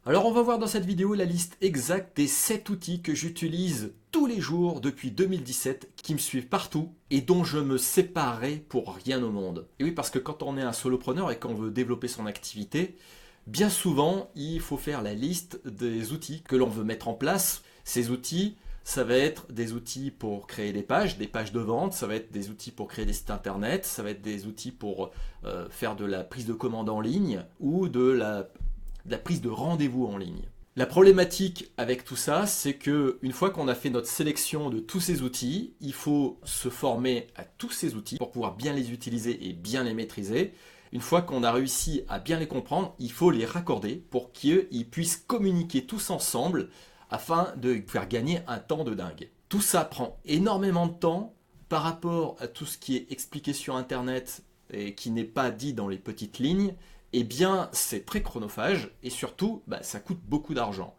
Alors on va voir dans cette vidéo la liste exacte des 7 outils que j'utilise tous les jours depuis 2017, qui me suivent partout et dont je me séparerai pour rien au monde. Et oui, parce que quand on est un solopreneur et qu'on veut développer son activité, bien souvent il faut faire la liste des outils que l'on veut mettre en place. Ces outils, ça va être des outils pour créer des pages de vente, ça va être des outils pour créer des sites internet, ça va être des outils pour faire de la prise de commande en ligne ou de la prise de rendez-vous en ligne. La problématique avec tout ça, c'est que une fois qu'on a fait notre sélection de tous ces outils, il faut se former à tous ces outils pour pouvoir bien les utiliser et bien les maîtriser. Une fois qu'on a réussi à bien les comprendre, il faut les raccorder pour qu'ils puissent communiquer tous ensemble afin de faire gagner un temps de dingue. Tout ça prend énormément de temps par rapport à tout ce qui est expliqué sur Internet et qui n'est pas dit dans les petites lignes. Eh bien, c'est très chronophage et surtout, ça coûte beaucoup d'argent.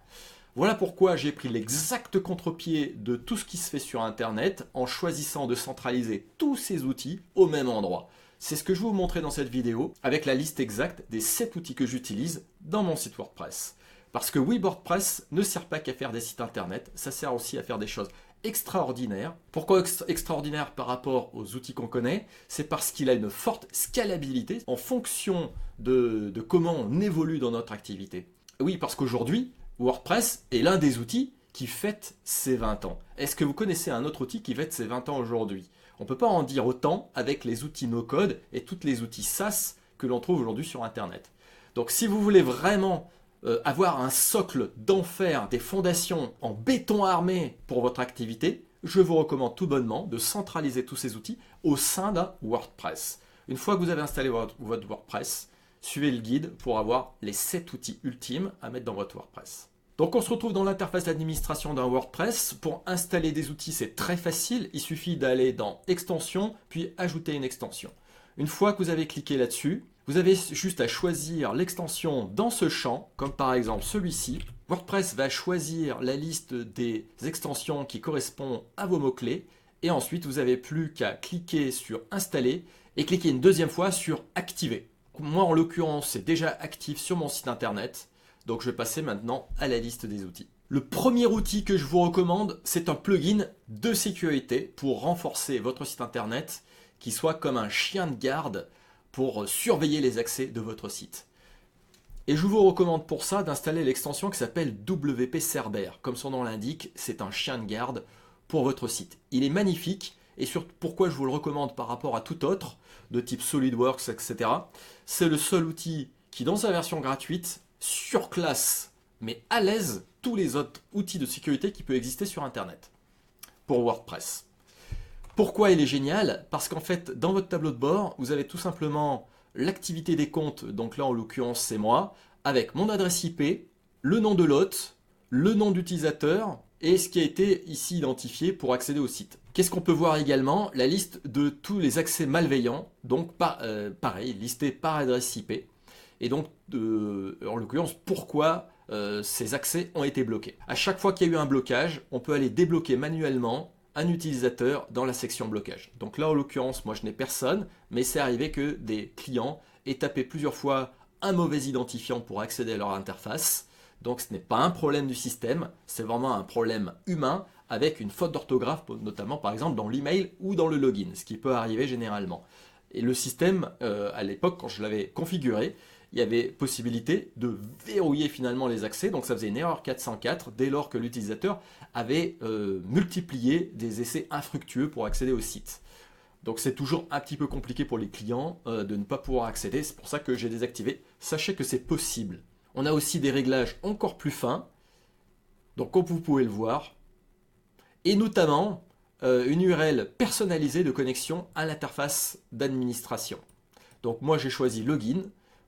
Voilà pourquoi j'ai pris l'exact contre-pied de tout ce qui se fait sur Internet en choisissant de centraliser tous ces outils au même endroit. C'est ce que je vais vous montrer dans cette vidéo avec la liste exacte des 7 outils que j'utilise dans mon site WordPress. Parce que oui, WordPress ne sert pas qu'à faire des sites Internet, ça sert aussi à faire des choses extraordinaire. Pourquoi extraordinaire par rapport aux outils qu'on connaît? C'est parce qu'il a une forte scalabilité en fonction de comment on évolue dans notre activité. Oui, parce qu'aujourd'hui, WordPress est l'un des outils qui fête ses 20 ans. Est-ce que vous connaissez un autre outil qui fête ses 20 ans aujourd'hui? On ne peut pas en dire autant avec les outils no-code et tous les outils SaaS que l'on trouve aujourd'hui sur Internet. Donc si vous voulez vraiment avoir un socle d'enfer, des fondations en béton armé pour votre activité, je vous recommande tout bonnement de centraliser tous ces outils au sein d'un WordPress. Une fois que vous avez installé votre WordPress, suivez le guide pour avoir les 7 outils ultimes à mettre dans votre WordPress. Donc on se retrouve dans l'interface d'administration d'un WordPress. Pour installer des outils, c'est très facile. Il suffit d'aller dans Extensions, puis ajouter une extension. Une fois que vous avez cliqué là-dessus, vous avez juste à choisir l'extension dans ce champ, comme par exemple celui-ci. WordPress va choisir la liste des extensions qui correspondent à vos mots-clés. Et ensuite, vous n'avez plus qu'à cliquer sur Installer et cliquer une deuxième fois sur Activer. Moi, en l'occurrence, c'est déjà actif sur mon site internet. Donc, je vais passer maintenant à la liste des outils. Le premier outil que je vous recommande, c'est un plugin de sécurité pour renforcer votre site internet, qui soit comme un chien de garde pour surveiller les accès de votre site. Et je vous recommande pour ça d'installer l'extension qui s'appelle WP Cerber. Comme son nom l'indique, c'est un chien de garde pour votre site. Il est magnifique et pourquoi je vous le recommande par rapport à tout autre, de type SolidWorks, etc. C'est le seul outil qui, dans sa version gratuite, surclasse, mais à l'aise, tous les autres outils de sécurité qui peuvent exister sur Internet pour WordPress. Pourquoi il est génial? Parce qu'en fait, dans votre tableau de bord, vous avez tout simplement l'activité des comptes, donc là en l'occurrence c'est moi, avec mon adresse IP, le nom de l'hôte, le nom d'utilisateur et ce qui a été ici identifié pour accéder au site. Qu'est-ce qu'on peut voir également? La liste de tous les accès malveillants, donc pareil, listés par adresse IP. Et donc, en l'occurrence, pourquoi ces accès ont été bloqués. À chaque fois qu'il y a eu un blocage, on peut aller débloquer manuellement un utilisateur dans la section blocage. Donc là, en l'occurrence, moi je n'ai personne, mais c'est arrivé que des clients aient tapé plusieurs fois un mauvais identifiant pour accéder à leur interface. Donc ce n'est pas un problème du système, c'est vraiment un problème humain avec une faute d'orthographe, notamment par exemple dans l'email ou dans le login, ce qui peut arriver généralement. Et le système, à l'époque, quand je l'avais configuré, il y avait possibilité de verrouiller finalement les accès, donc ça faisait une erreur 404 dès lors que l'utilisateur avait multiplié des essais infructueux pour accéder au site. Donc c'est toujours un petit peu compliqué pour les clients de ne pas pouvoir accéder, c'est pour ça que j'ai désactivé. Sachez que c'est possible. On a aussi des réglages encore plus fins, donc comme vous pouvez le voir, et notamment une URL personnalisée de connexion à l'interface d'administration. Donc moi j'ai choisi login.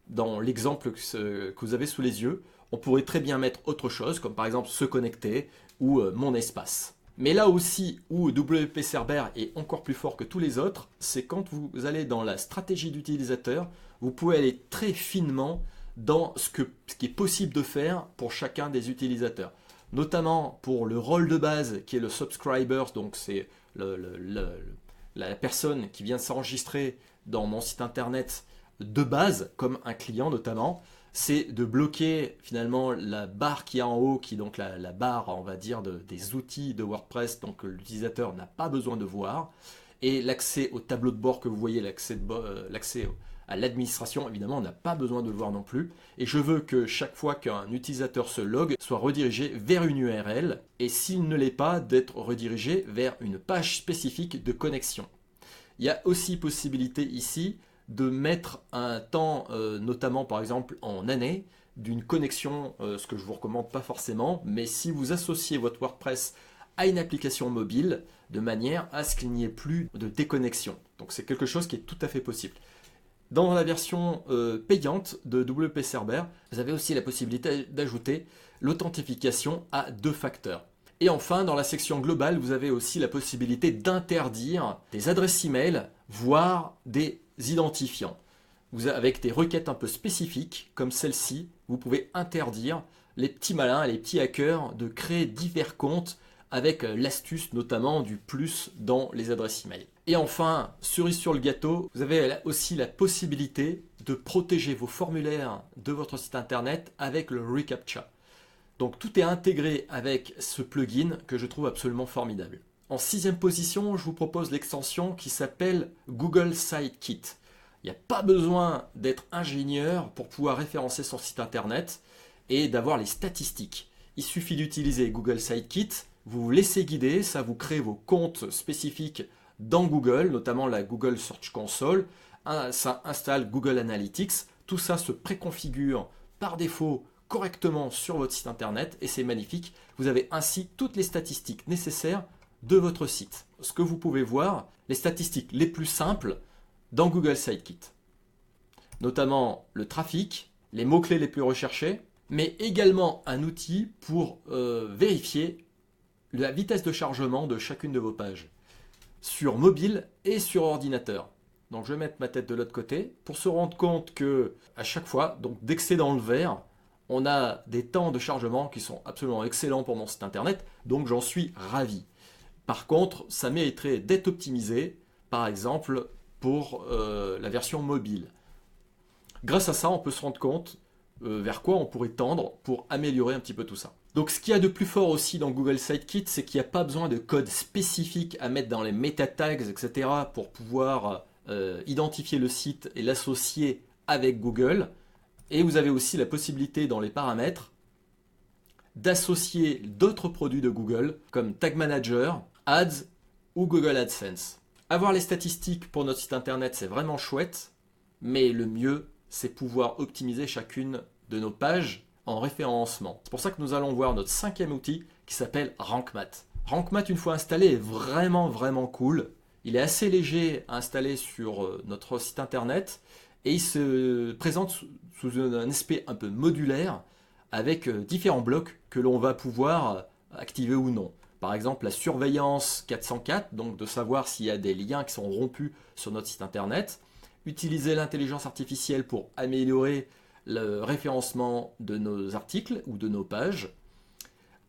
Dans l'exemple que vous avez sous les yeux, on pourrait très bien mettre autre chose, comme par exemple se connecter ou mon espace. Mais là aussi, où WP Cerber est encore plus fort que tous les autres, c'est quand vous allez dans la stratégie d'utilisateur, vous pouvez aller très finement dans ce qui est possible de faire pour chacun des utilisateurs. Notamment pour le rôle de base qui est le subscribers, donc c'est la personne qui vient s'enregistrer dans mon site internet de base, comme un client notamment. c'est de bloquer finalement la barre qui est en haut, qui est donc la barre, on va dire, des outils de WordPress, donc l'utilisateur n'a pas besoin de voir. Et l'accès au tableau de bord que vous voyez, l'accès à l'administration, évidemment, on n'a pas besoin de le voir non plus. Et je veux que chaque fois qu'un utilisateur se logue, soit redirigé vers une URL, et s'il ne l'est pas, d'être redirigé vers une page spécifique de connexion. Il y a aussi possibilité ici de mettre un temps, notamment par exemple en année, d'une connexion, ce que je vous recommande pas forcément, mais si vous associez votre WordPress à une application mobile, de manière à ce qu'il n'y ait plus de déconnexion. Donc c'est quelque chose qui est tout à fait possible. Dans la version payante de WP Server, vous avez aussi la possibilité d'ajouter l'authentification à 2 facteurs. Et enfin, dans la section globale, vous avez aussi la possibilité d'interdire des adresses email, voire des identifiants. Avec des requêtes un peu spécifiques, comme celle-ci, vous pouvez interdire les petits malins, les petits hackers, de créer divers comptes avec l'astuce notamment du plus dans les adresses email. Et enfin, cerise sur le gâteau, vous avez aussi la possibilité de protéger vos formulaires de votre site internet avec le reCAPTCHA. Donc tout est intégré avec ce plugin que je trouve absolument formidable. En 6e position, je vous propose l'extension qui s'appelle Google Sitekit. Il n'y a pas besoin d'être ingénieur pour pouvoir référencer son site internet et d'avoir les statistiques. Il suffit d'utiliser Google Sitekit, vous vous laissez guider, ça vous crée vos comptes spécifiques dans Google, notamment la Google Search Console, ça installe Google Analytics, tout ça se préconfigure par défaut correctement sur votre site internet et c'est magnifique. Vous avez ainsi toutes les statistiques nécessaires de votre site. Ce que vous pouvez voir, les statistiques les plus simples dans Google Sitekit, notamment le trafic, les mots-clés les plus recherchés, mais également un outil pour vérifier la vitesse de chargement de chacune de vos pages, sur mobile et sur ordinateur. Donc je vais mettre ma tête de l'autre côté pour se rendre compte que à chaque fois, donc dès que c'est dans le vert, on a des temps de chargement qui sont absolument excellents pour mon site internet, donc j'en suis ravi. Par contre, ça mériterait d'être optimisé, par exemple pour la version mobile. Grâce à ça, on peut se rendre compte vers quoi on pourrait tendre pour améliorer un petit peu tout ça. Donc ce qu'il y a de plus fort aussi dans Google Sitekit, c'est qu'il n'y a pas besoin de code spécifique à mettre dans les meta tags, etc. pour pouvoir identifier le site et l'associer avec Google. Et vous avez aussi la possibilité dans les paramètres d'associer d'autres produits de Google comme Tag Manager, Ads ou Google AdSense. Avoir les statistiques pour notre site internet, c'est vraiment chouette, mais le mieux, c'est pouvoir optimiser chacune de nos pages en référencement. C'est pour ça que nous allons voir notre 5e outil qui s'appelle RankMath. RankMath, une fois installé, est vraiment cool. Il est assez léger à installer sur notre site internet et il se présente sous un aspect un peu modulaire avec différents blocs que l'on va pouvoir activer ou non. Par exemple, la surveillance 404, donc de savoir s'il y a des liens qui sont rompus sur notre site internet. Utiliser l'intelligence artificielle pour améliorer le référencement de nos articles ou de nos pages.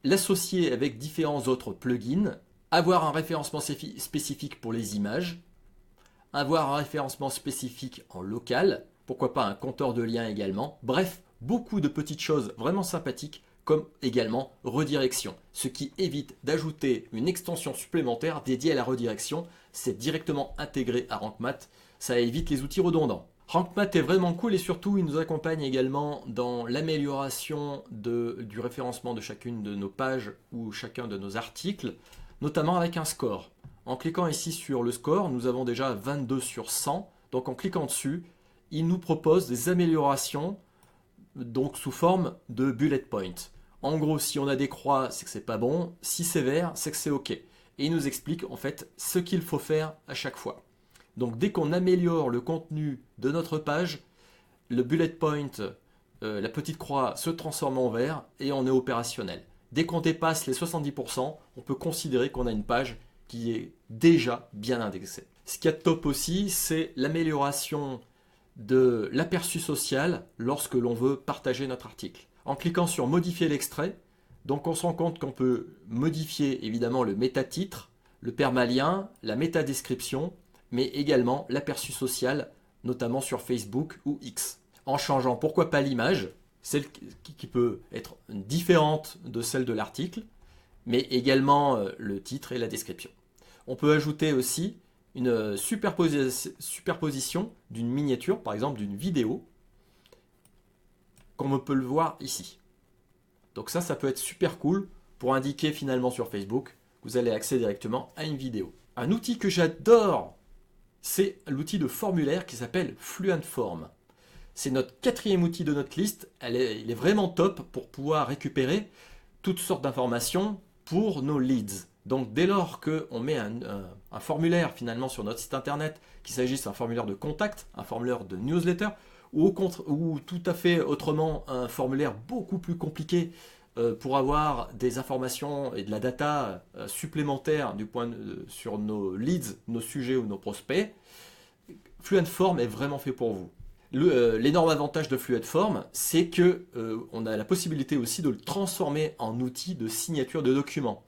L'associer avec différents autres plugins. Avoir un référencement spécifique pour les images. Avoir un référencement spécifique en local. Pourquoi pas un compteur de liens également. Bref, beaucoup de petites choses vraiment sympathiques comme également redirection. Ce qui évite d'ajouter une extension supplémentaire dédiée à la redirection. C'est directement intégré à RankMath. Ça évite les outils redondants. RankMath est vraiment cool et surtout il nous accompagne également dans l'amélioration du référencement de chacune de nos pages ou chacun de nos articles, notamment avec un score. En cliquant ici sur le score, nous avons déjà 22 sur 100. Donc en cliquant dessus, il nous propose des améliorations donc sous forme de bullet point. En gros, si on a des croix, c'est que c'est pas bon. Si c'est vert, c'est que c'est OK. Et il nous explique en fait ce qu'il faut faire à chaque fois. Donc dès qu'on améliore le contenu de notre page, le bullet point, la petite croix se transforme en vert et on est opérationnel. Dès qu'on dépasse les 70%, on peut considérer qu'on a une page qui est déjà bien indexée. Ce qu'il y a de top aussi, c'est l'amélioration de l'aperçu social lorsque l'on veut partager notre article. En cliquant sur modifier l'extrait, donc on se rend compte qu'on peut modifier évidemment le métatitre, le permalien, la métadescription, mais également l'aperçu social, notamment sur Facebook ou X. en changeant pourquoi pas l'image, celle qui peut être différente de celle de l'article, mais également le titre et la description. On peut ajouter aussi une superposition d'une miniature, par exemple d'une vidéo, comme on peut le voir ici. Donc ça peut être super cool pour indiquer finalement sur Facebook que vous allez accéder directement à une vidéo. Un outil que j'adore, c'est l'outil de formulaire qui s'appelle FluentForm. C'est notre 4e outil de notre liste. Il est vraiment top pour pouvoir récupérer toutes sortes d'informations pour nos leads. Donc dès lors qu'on met un formulaire finalement sur notre site internet, qu'il s'agisse d'un formulaire de contact, un formulaire de newsletter, ou tout à fait autrement un formulaire beaucoup plus compliqué pour avoir des informations et de la data supplémentaire sur nos leads, nos sujets ou nos prospects, FluentForm est vraiment fait pour vous. L'énorme avantage de FluentForm, c'est que on a la possibilité aussi de le transformer en outil de signature de documents.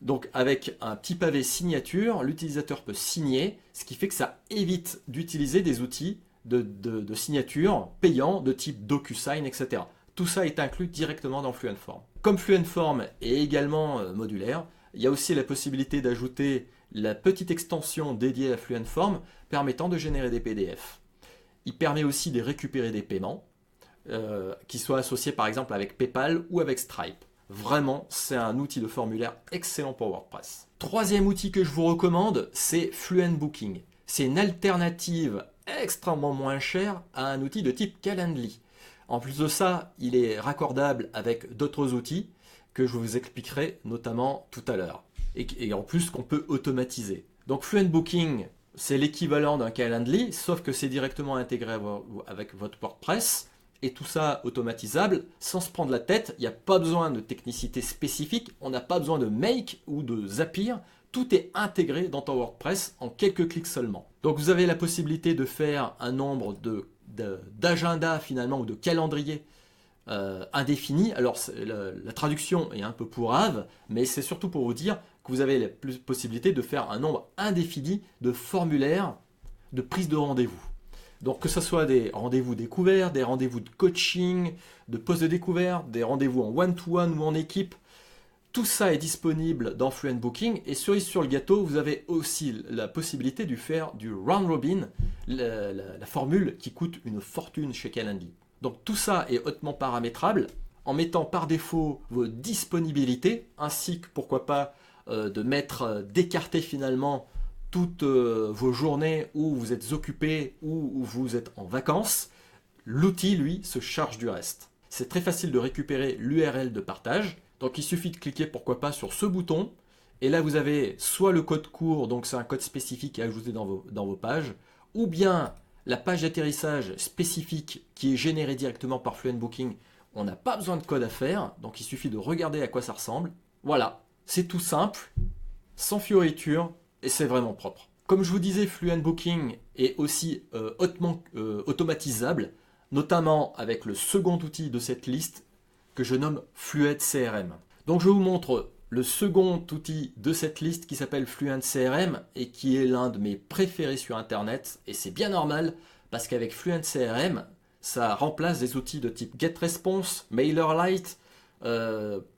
Donc avec un petit pavé signature, l'utilisateur peut signer, ce qui fait que ça évite d'utiliser des outils de signature payants de type DocuSign, etc. Tout ça est inclus directement dans FluentForm. Comme FluentForm est également modulaire, il y a aussi la possibilité d'ajouter la petite extension dédiée à FluentForm permettant de générer des PDF. Il permet aussi de récupérer des paiements qui soient associés par exemple avec PayPal ou avec Stripe. Vraiment, c'est un outil de formulaire excellent pour WordPress. 3e outil que je vous recommande, c'est FluentBooking. C'est une alternative extrêmement moins chère à un outil de type Calendly. En plus de ça, il est raccordable avec d'autres outils que je vous expliquerai notamment tout à l'heure. Et en plus qu'on peut automatiser. Donc FluentBooking, c'est l'équivalent d'un Calendly, sauf que c'est directement intégré avec votre WordPress. Et tout ça automatisable, sans se prendre la tête. Il n'y a pas besoin de technicité spécifique. On n'a pas besoin de Make ou de Zapier. Tout est intégré dans ton WordPress en quelques clics seulement. Donc vous avez la possibilité de faire un nombre d'agendas finalement ou de calendriers indéfinis. Alors la traduction est un peu pourrave, mais c'est surtout pour vous dire que vous avez la possibilité de faire un nombre indéfini de formulaires de prise de rendez-vous. Donc que ce soit des rendez-vous découverts, des rendez-vous de coaching, de pause de découverte, des rendez-vous en one-to-one ou en équipe, tout ça est disponible dans FluentBooking. Et cerise sur le gâteau, vous avez aussi la possibilité de faire du round robin, la formule qui coûte une fortune chez Calendly. Donc tout ça est hautement paramétrable en mettant par défaut vos disponibilités, ainsi que pourquoi pas d'écarter finalement toutes vos journées où vous êtes occupé ou où vous êtes en vacances. L'outil, lui, se charge du reste. C'est très facile de récupérer l'URL de partage. Donc il suffit de cliquer pourquoi pas sur ce bouton. Et là, vous avez soit le code court, donc c'est un code spécifique à ajouter dans vos pages, ou bien la page d'atterrissage spécifique qui est générée directement par FluentBooking. On n'a pas besoin de code à faire, donc il suffit de regarder à quoi ça ressemble. Voilà, c'est tout simple, sans fioriture, et c'est vraiment propre. Comme je vous disais, FluentBooking est aussi hautement automatisable, notamment avec le second outil de cette liste que je nomme FluentCRM. Donc je vous montre le second outil de cette liste qui s'appelle FluentCRM et qui est l'un de mes préférés sur Internet. Et c'est bien normal parce qu'avec FluentCRM, ça remplace des outils de type GetResponse, MailerLite,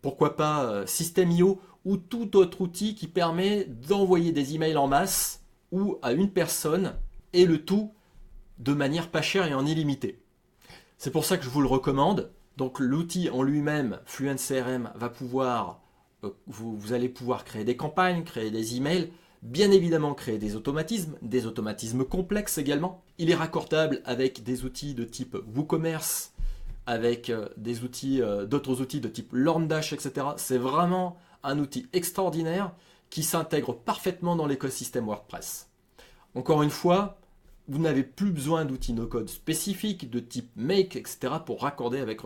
pourquoi pas System.io ou tout autre outil qui permet d'envoyer des emails en masse ou à une personne et le tout de manière pas chère et en illimité. C'est pour ça que je vous le recommande. Donc l'outil en lui-même, FluentCRM, va pouvoir, vous allez pouvoir créer des campagnes, créer des emails, bien évidemment créer des automatismes complexes également. Il est raccordable avec des outils de type WooCommerce, avec des outils, d'autres outils de type LearnDash, etc. C'est vraiment un outil extraordinaire qui s'intègre parfaitement dans l'écosystème WordPress. Encore une fois, vous n'avez plus besoin d'outils no-code spécifiques de type Make, etc. pour raccorder avec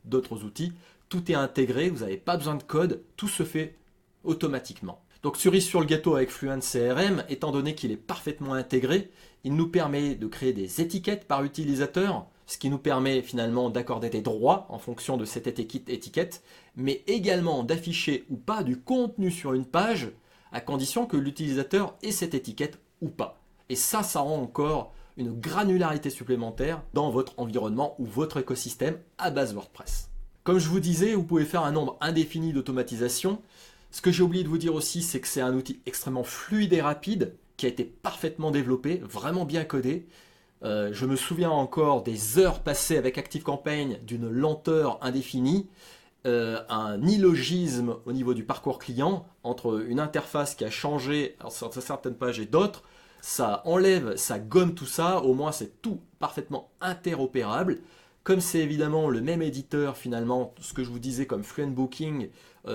d'autres outils. Tout est intégré, vous n'avez pas besoin de code, tout se fait automatiquement. Donc cerise sur le gâteau avec FluentCRM, étant donné qu'il est parfaitement intégré, il nous permet de créer des étiquettes par utilisateur, ce qui nous permet finalement d'accorder des droits en fonction de cette étiquette, mais également d'afficher ou pas du contenu sur une page, à condition que l'utilisateur ait cette étiquette ou pas. Et ça rend encore une granularité supplémentaire dans votre environnement ou votre écosystème à base WordPress. Comme je vous disais, vous pouvez faire un nombre indéfini d'automatisation. Ce que j'ai oublié de vous dire aussi, c'est que c'est un outil extrêmement fluide et rapide qui a été parfaitement développé, vraiment bien codé. Je me souviens encore des heures passées avec ActiveCampaign d'une lenteur indéfinie, un illogisme au niveau du parcours client entre une interface qui a changé sur certaines pages et d'autres. Ça enlève, ça gomme tout ça, au moins c'est tout parfaitement interopérable. Comme c'est évidemment le même éditeur finalement, ce que je vous disais comme Fluent Booking,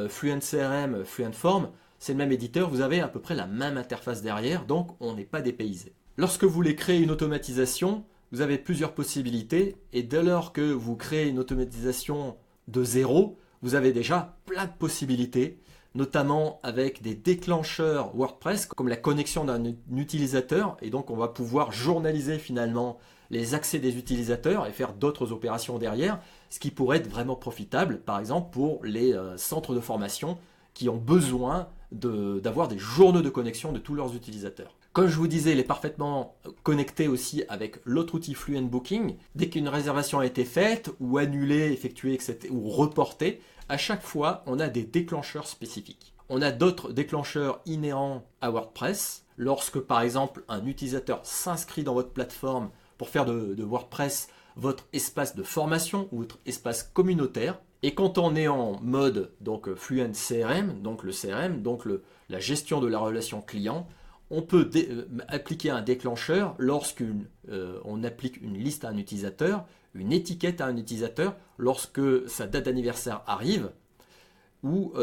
Fluent CRM, Fluent Form, c'est le même éditeur, vous avez à peu près la même interface derrière, donc on n'est pas dépaysé. Lorsque vous voulez créer une automatisation, vous avez plusieurs possibilités, et dès lors que vous créez une automatisation de zéro, vous avez déjà plein de possibilités, notamment avec des déclencheurs WordPress, comme la connexion d'un utilisateur, et donc on va pouvoir journaliser finalement les accès des utilisateurs et faire d'autres opérations derrière, ce qui pourrait être vraiment profitable, par exemple pour les centres de formation qui ont besoin d'avoir des journaux de connexion de tous leurs utilisateurs. Comme je vous disais, il est parfaitement connecté aussi avec l'autre outil Fluent Booking. Dès qu'une réservation a été faite ou annulée, effectuée, etc., ou reportée, à chaque fois, on a des déclencheurs spécifiques. On a d'autres déclencheurs inhérents à WordPress. Lorsque, par exemple, un utilisateur s'inscrit dans votre plateforme pour faire de WordPress votre espace de formation ou votre espace communautaire. Et quand on est en mode donc Fluent CRM, donc le CRM, donc la gestion de la relation client, on peut appliquer un déclencheur lorsqu'on applique une liste à un utilisateur, une étiquette à un utilisateur, lorsque sa date d'anniversaire arrive, ou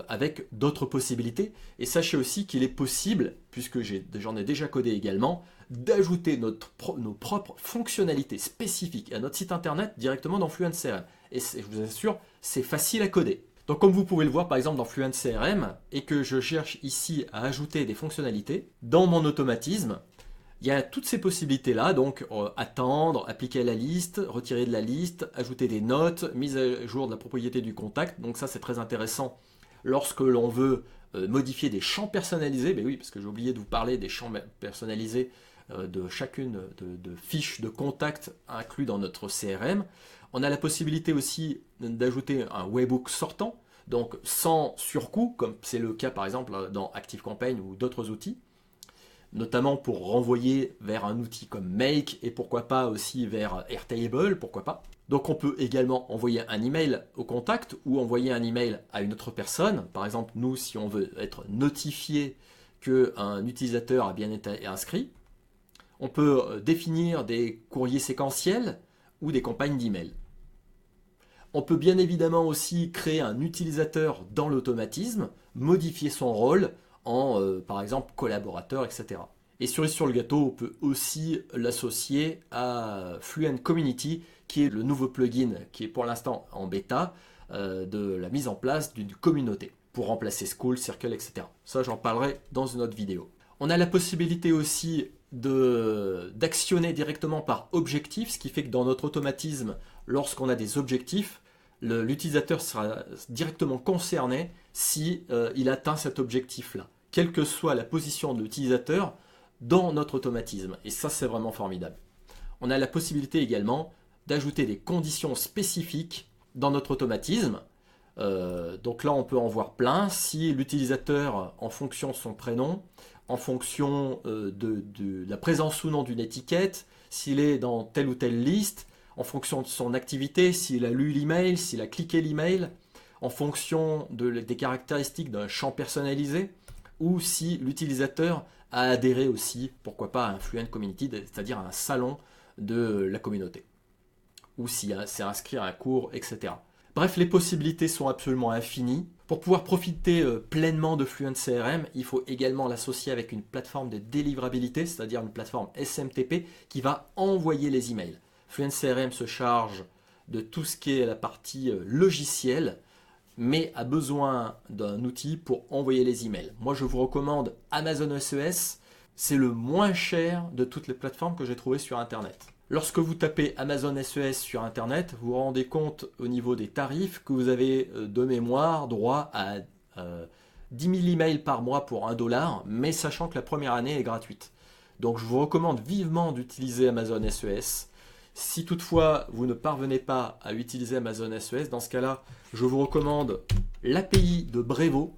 avec d'autres possibilités. Et sachez aussi qu'il est possible, puisque j'en ai déjà codé également, d'ajouter nos propres fonctionnalités spécifiques à notre site internet directement dans Fluent CRM. Et je vous assure, c'est facile à coder. Donc comme vous pouvez le voir par exemple dans Fluent CRM, et que je cherche ici à ajouter des fonctionnalités, dans mon automatisme, il y a toutes ces possibilités-là, donc attendre, appliquer à la liste, retirer de la liste, ajouter des notes, mise à jour de la propriété du contact. Donc ça c'est très intéressant lorsque l'on veut modifier des champs personnalisés. Ben oui, parce que j'ai oublié de vous parler des champs personnalisés de chacune de fiches de contact inclus dans notre CRM. On a la possibilité aussi d'ajouter un webhook sortant, donc sans surcoût, comme c'est le cas par exemple dans ActiveCampaign ou d'autres outils, notamment pour renvoyer vers un outil comme Make et pourquoi pas aussi vers Airtable, pourquoi pas. Donc on peut également envoyer un email au contact ou envoyer un email à une autre personne. Par exemple, nous, si on veut être notifié qu'un utilisateur a bien été inscrit, on peut définir des courriers séquentiels ou des campagnes d'email. On peut bien évidemment aussi créer un utilisateur dans l'automatisme, modifier son rôle en, par exemple, collaborateur, etc. Et cerise sur le gâteau, on peut aussi l'associer à Fluent Community, qui est le nouveau plugin qui est pour l'instant en bêta de la mise en place d'une communauté pour remplacer School, Circle, etc. Ça, j'en parlerai dans une autre vidéo. On a la possibilité aussi d'actionner directement par objectif, ce qui fait que dans notre automatisme, lorsqu'on a des objectifs, l'utilisateur sera directement concerné si il atteint cet objectif-là, quelle que soit la position de l'utilisateur dans notre automatisme. Et ça, c'est vraiment formidable. On a la possibilité également d'ajouter des conditions spécifiques dans notre automatisme. Donc là, on peut en voir plein. Si l'utilisateur, en fonction de son prénom, en fonction de la présence ou non d'une étiquette, s'il est dans telle ou telle liste, en fonction de son activité, s'il a lu l'email, s'il a cliqué l'email, en fonction des caractéristiques d'un champ personnalisé, ou si l'utilisateur a adhéré aussi, pourquoi pas, à un Fluent Community, c'est-à-dire à un salon de la communauté, ou s'il s'est inscrit à un cours, etc. Bref, les possibilités sont absolument infinies. Pour pouvoir profiter pleinement de Fluent CRM, il faut également l'associer avec une plateforme de délivrabilité, c'est-à-dire une plateforme SMTP qui va envoyer les emails. Fluent CRM se charge de tout ce qui est la partie logicielle, mais a besoin d'un outil pour envoyer les emails. Moi, je vous recommande Amazon SES. C'est le moins cher de toutes les plateformes que j'ai trouvées sur Internet. Lorsque vous tapez Amazon SES sur Internet, vous vous rendez compte au niveau des tarifs que vous avez de mémoire droit à 10 000 emails par mois pour $1, mais sachant que la première année est gratuite. Donc je vous recommande vivement d'utiliser Amazon SES. Si toutefois vous ne parvenez pas à utiliser Amazon SES, dans ce cas-là, je vous recommande l'API de Brevo,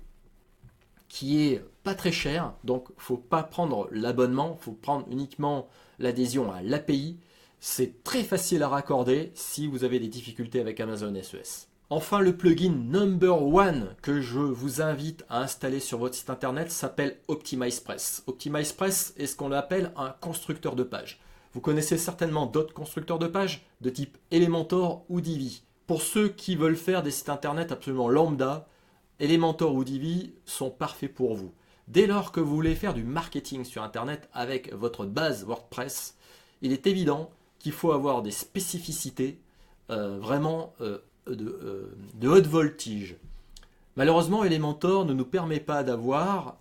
qui est pas très cher. Donc il ne faut pas prendre l'abonnement, il faut prendre uniquement l'adhésion à l'API. C'est très facile à raccorder si vous avez des difficultés avec Amazon SES. Enfin, le plugin number one que je vous invite à installer sur votre site internet s'appelle OptimizePress. OptimizePress est ce qu'on appelle un constructeur de page. Vous connaissez certainement d'autres constructeurs de pages de type Elementor ou Divi. Pour ceux qui veulent faire des sites internet absolument lambda, Elementor ou Divi sont parfaits pour vous. Dès lors que vous voulez faire du marketing sur internet avec votre base WordPress, il est évident qu'il faut avoir des spécificités vraiment de haute voltige. Malheureusement, Elementor ne nous permet pas d'avoir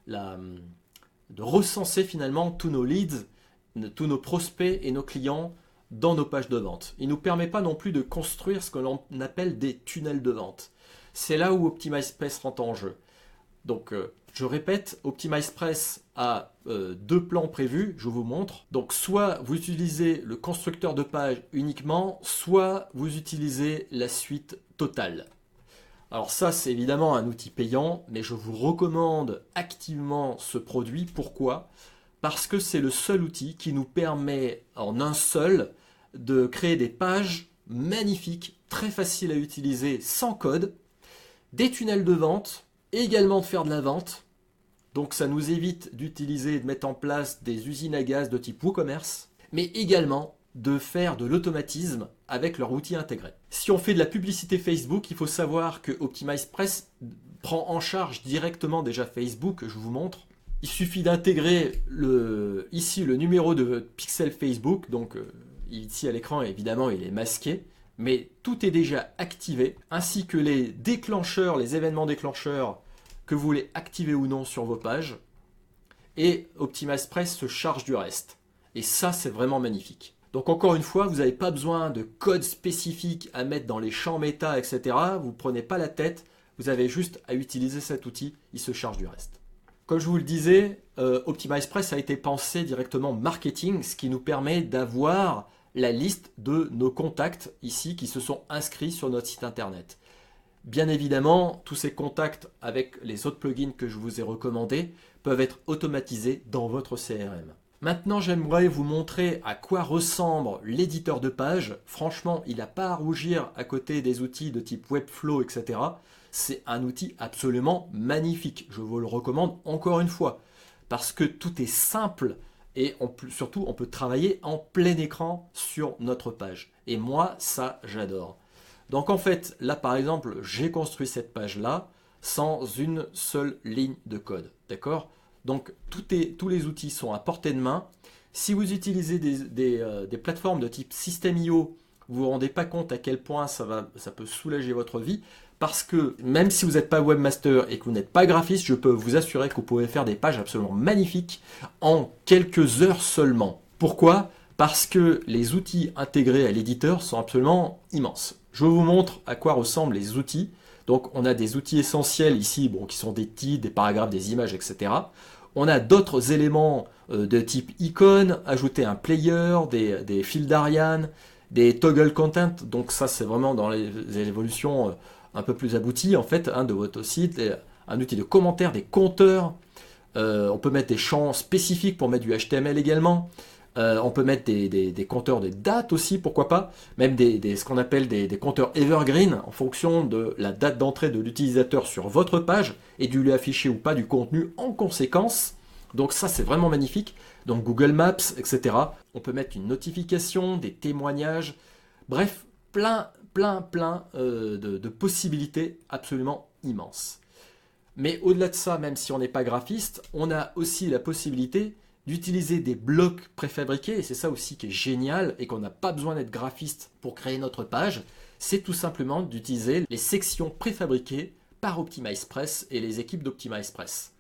de recenser finalement tous nos leads, tous nos prospects et nos clients dans nos pages de vente. Il ne nous permet pas non plus de construire ce que l'on appelle des tunnels de vente. C'est là où OptimizePress rentre en jeu. Donc, je répète, OptimizePress a deux plans prévus, je vous montre. Donc, soit vous utilisez le constructeur de page uniquement, soit vous utilisez la suite totale. Alors ça, c'est évidemment un outil payant, mais je vous recommande activement ce produit. Pourquoi ? Parce que c'est le seul outil qui nous permet en un seul de créer des pages magnifiques, très faciles à utiliser, sans code, des tunnels de vente, et également de faire de la vente. Donc ça nous évite d'utiliser et de mettre en place des usines à gaz de type WooCommerce, mais également de faire de l'automatisme avec leur outil intégré. Si on fait de la publicité Facebook, il faut savoir que OptimizePress prend en charge directement déjà Facebook, je vous montre. Il suffit d'intégrer ici le numéro de pixel Facebook, donc ici à l'écran évidemment il est masqué, mais tout est déjà activé, ainsi que les déclencheurs, les événements déclencheurs que vous voulez activer ou non sur vos pages, et OptimizePress se charge du reste. Et ça, c'est vraiment magnifique. Donc encore une fois, vous n'avez pas besoin de code spécifique à mettre dans les champs méta, etc. Vous ne prenez pas la tête, vous avez juste à utiliser cet outil, il se charge du reste. Comme je vous le disais, OptimizePress a été pensé directement marketing, ce qui nous permet d'avoir la liste de nos contacts ici qui se sont inscrits sur notre site internet. Bien évidemment, tous ces contacts avec les autres plugins que je vous ai recommandés peuvent être automatisés dans votre CRM. Maintenant, j'aimerais vous montrer à quoi ressemble l'éditeur de page. Franchement, il n'a pas à rougir à côté des outils de type Webflow, etc. C'est un outil absolument magnifique. Je vous le recommande encore une fois parce que tout est simple et surtout, on peut travailler en plein écran sur notre page. Et moi, ça, j'adore. Donc en fait, là par exemple, j'ai construit cette page-là sans une seule ligne de code. D'accord ? Donc tous les outils sont à portée de main. Si vous utilisez des plateformes de type System.io, vous ne vous rendez pas compte à quel point ça peut soulager votre vie. Parce que même si vous n'êtes pas webmaster et que vous n'êtes pas graphiste, je peux vous assurer que vous pouvez faire des pages absolument magnifiques en quelques heures seulement. Pourquoi ? Parce que les outils intégrés à l'éditeur sont absolument immenses. Je vous montre à quoi ressemblent les outils. Donc on a des outils essentiels ici, qui sont des titres, des paragraphes, des images, etc. On a d'autres éléments de type icône, ajouter un player, des fils d'Ariane, des toggle content. Donc ça c'est vraiment dans les évolutions un peu plus abouties en fait de votre site. Un outil de commentaires, des compteurs. On peut mettre des champs spécifiques pour mettre du HTML également. On peut mettre des compteurs de date aussi, pourquoi pas. Même ce qu'on appelle des compteurs evergreen en fonction de la date d'entrée de l'utilisateur sur votre page et de lui afficher ou pas du contenu en conséquence. Donc ça, c'est vraiment magnifique. Donc Google Maps, etc. On peut mettre une notification, des témoignages. Bref, plein de possibilités absolument immenses. Mais au-delà de ça, même si on n'est pas graphiste, on a aussi la possibilité d'utiliser des blocs préfabriqués, et c'est ça aussi qui est génial, et qu'on n'a pas besoin d'être graphiste pour créer notre page, c'est tout simplement d'utiliser les sections préfabriquées par OptimizePress et les équipes d'OptimizePress.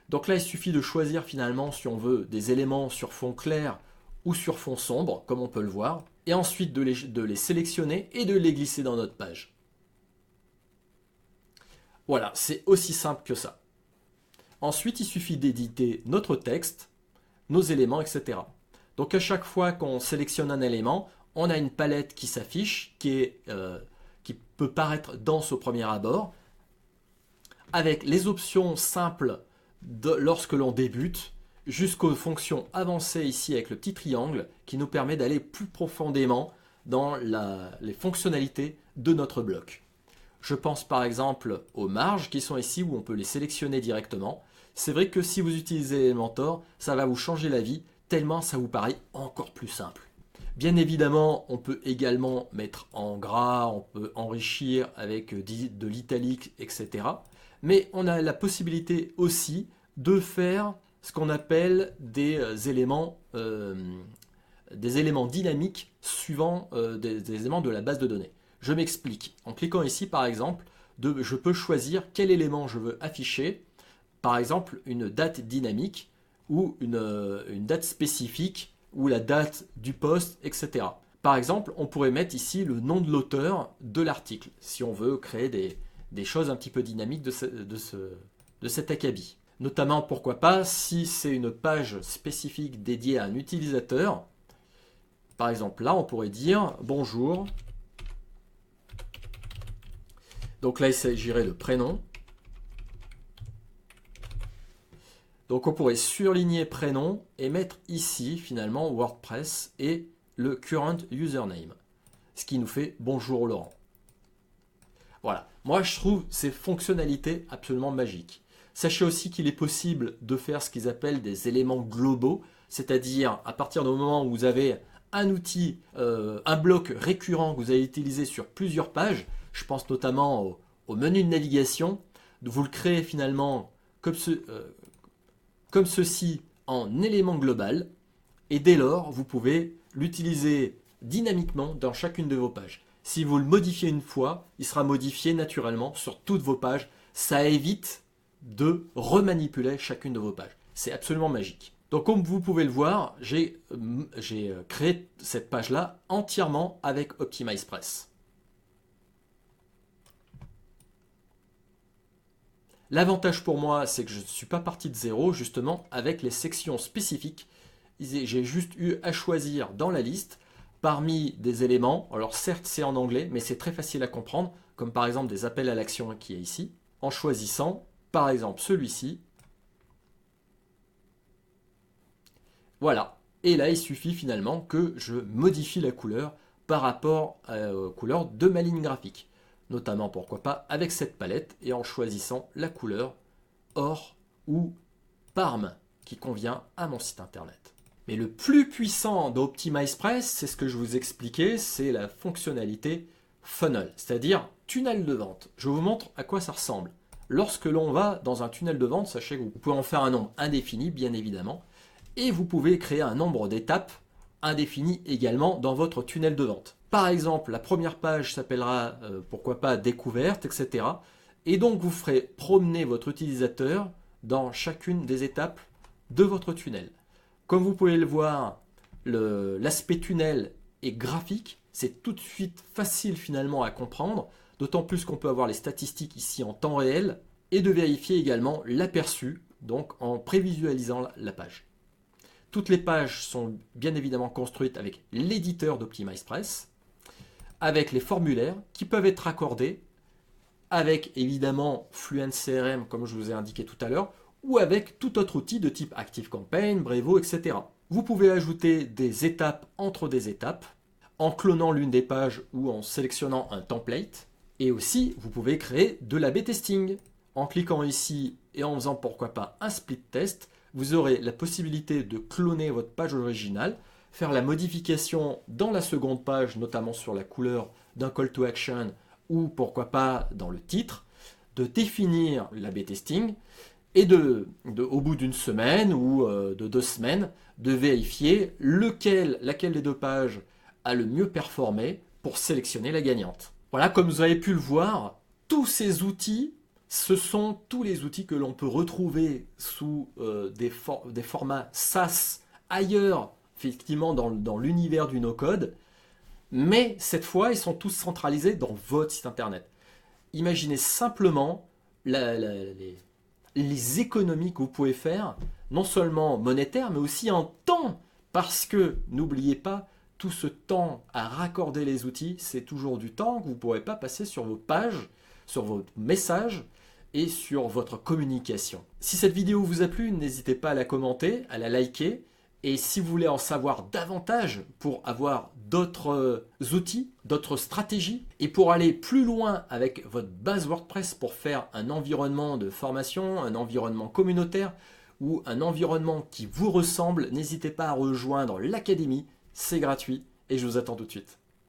Donc là, il suffit de choisir finalement si on veut des éléments sur fond clair ou sur fond sombre, comme on peut le voir, et ensuite de les sélectionner et de les glisser dans notre page. Voilà, c'est aussi simple que ça. Ensuite, il suffit d'éditer notre texte. nos éléments, etc. Donc à chaque fois qu'on sélectionne un élément, on a une palette qui s'affiche, qui peut paraître dense au premier abord, avec les options simples lorsque l'on débute, jusqu'aux fonctions avancées ici avec le petit triangle, qui nous permet d'aller plus profondément dans les fonctionnalités de notre bloc. Je pense par exemple aux marges qui sont ici où on peut les sélectionner directement. C'est vrai que si vous utilisez Elementor, ça va vous changer la vie tellement ça vous paraît encore plus simple. Bien évidemment, on peut également mettre en gras, on peut enrichir avec de l'italique, etc. Mais on a la possibilité aussi de faire ce qu'on appelle des éléments dynamiques suivant des éléments de la base de données. Je m'explique. En cliquant ici, par exemple, je peux choisir quel élément je veux afficher. Par exemple, une date dynamique ou une date spécifique ou la date du post, etc. Par exemple, on pourrait mettre ici le nom de l'auteur de l'article, si on veut créer des choses un petit peu dynamiques de cet acabit. Notamment, pourquoi pas, si c'est une page spécifique dédiée à un utilisateur. Par exemple, là, on pourrait dire « Bonjour ». Donc là, il s'agirait de prénom. Donc on pourrait surligner prénom et mettre ici, finalement, WordPress et le current username. Ce qui nous fait « Bonjour Laurent ». Voilà. Moi, je trouve ces fonctionnalités absolument magiques. Sachez aussi qu'il est possible de faire ce qu'ils appellent des éléments globaux, c'est-à-dire à partir du moment où vous avez un outil, un bloc récurrent que vous allez utiliser sur plusieurs pages, je pense notamment au menu de navigation, vous le créez finalement comme ceci en élément global, et dès lors, vous pouvez l'utiliser dynamiquement dans chacune de vos pages. Si vous le modifiez une fois, il sera modifié naturellement sur toutes vos pages. Ça évite de remanipuler chacune de vos pages. C'est absolument magique. Donc comme vous pouvez le voir, j'ai créé cette page-là entièrement avec OptimizePress. L'avantage pour moi, c'est que je ne suis pas parti de zéro, justement, avec les sections spécifiques. J'ai juste eu à choisir dans la liste, parmi des éléments, alors certes c'est en anglais, mais c'est très facile à comprendre, comme par exemple des appels à l'action qui est ici, en choisissant par exemple celui-ci. Voilà. Et là, il suffit finalement que je modifie la couleur par rapport aux couleurs de ma ligne graphique. Notamment, pourquoi pas, avec cette palette et en choisissant la couleur or ou parme qui convient à mon site internet. Mais le plus puissant d'OptimizePress, c'est ce que je vous expliquais, c'est la fonctionnalité funnel, c'est-à-dire tunnel de vente. Je vous montre à quoi ça ressemble. Lorsque l'on va dans un tunnel de vente, sachez que vous pouvez en faire un nombre indéfini, bien évidemment, et vous pouvez créer un nombre d'étapes indéfini également dans votre tunnel de vente. Par exemple, la première page s'appellera, pourquoi pas, découverte, etc. Et donc, vous ferez promener votre utilisateur dans chacune des étapes de votre tunnel. Comme vous pouvez le voir, l'aspect tunnel est graphique. C'est tout de suite facile finalement à comprendre, d'autant plus qu'on peut avoir les statistiques ici en temps réel et de vérifier également l'aperçu, donc en prévisualisant la page. Toutes les pages sont bien évidemment construites avec l'éditeur d'OptimizePress, avec les formulaires qui peuvent être accordés, avec évidemment Fluent CRM comme je vous ai indiqué tout à l'heure, ou avec tout autre outil de type ActiveCampaign, Brevo, etc. Vous pouvez ajouter des étapes entre des étapes, en clonant l'une des pages ou en sélectionnant un template. Et aussi, vous pouvez créer de l'A/B testing. En cliquant ici et en faisant pourquoi pas un split test, vous aurez la possibilité de cloner votre page originale, faire la modification dans la seconde page, notamment sur la couleur d'un call to action ou pourquoi pas dans le titre, de définir l'A/B testing et au bout d'une semaine ou de 2 semaines, de vérifier laquelle des deux pages a le mieux performé pour sélectionner la gagnante. Voilà, comme vous avez pu le voir, tous ces outils, ce sont tous les outils que l'on peut retrouver sous des formats SaaS ailleurs, effectivement dans l'univers du no-code, mais cette fois, ils sont tous centralisés dans votre site internet. Imaginez simplement les économies que vous pouvez faire, non seulement monétaire, mais aussi en temps. Parce que, n'oubliez pas, tout ce temps à raccorder les outils, c'est toujours du temps que vous ne pourrez pas passer sur vos pages, sur vos messages et sur votre communication. Si cette vidéo vous a plu, n'hésitez pas à la commenter, à la liker. Et si vous voulez en savoir davantage pour avoir d'autres outils, d'autres stratégies, et pour aller plus loin avec votre base WordPress pour faire un environnement de formation, un environnement communautaire ou un environnement qui vous ressemble, n'hésitez pas à rejoindre l'académie, c'est gratuit et je vous attends tout de suite.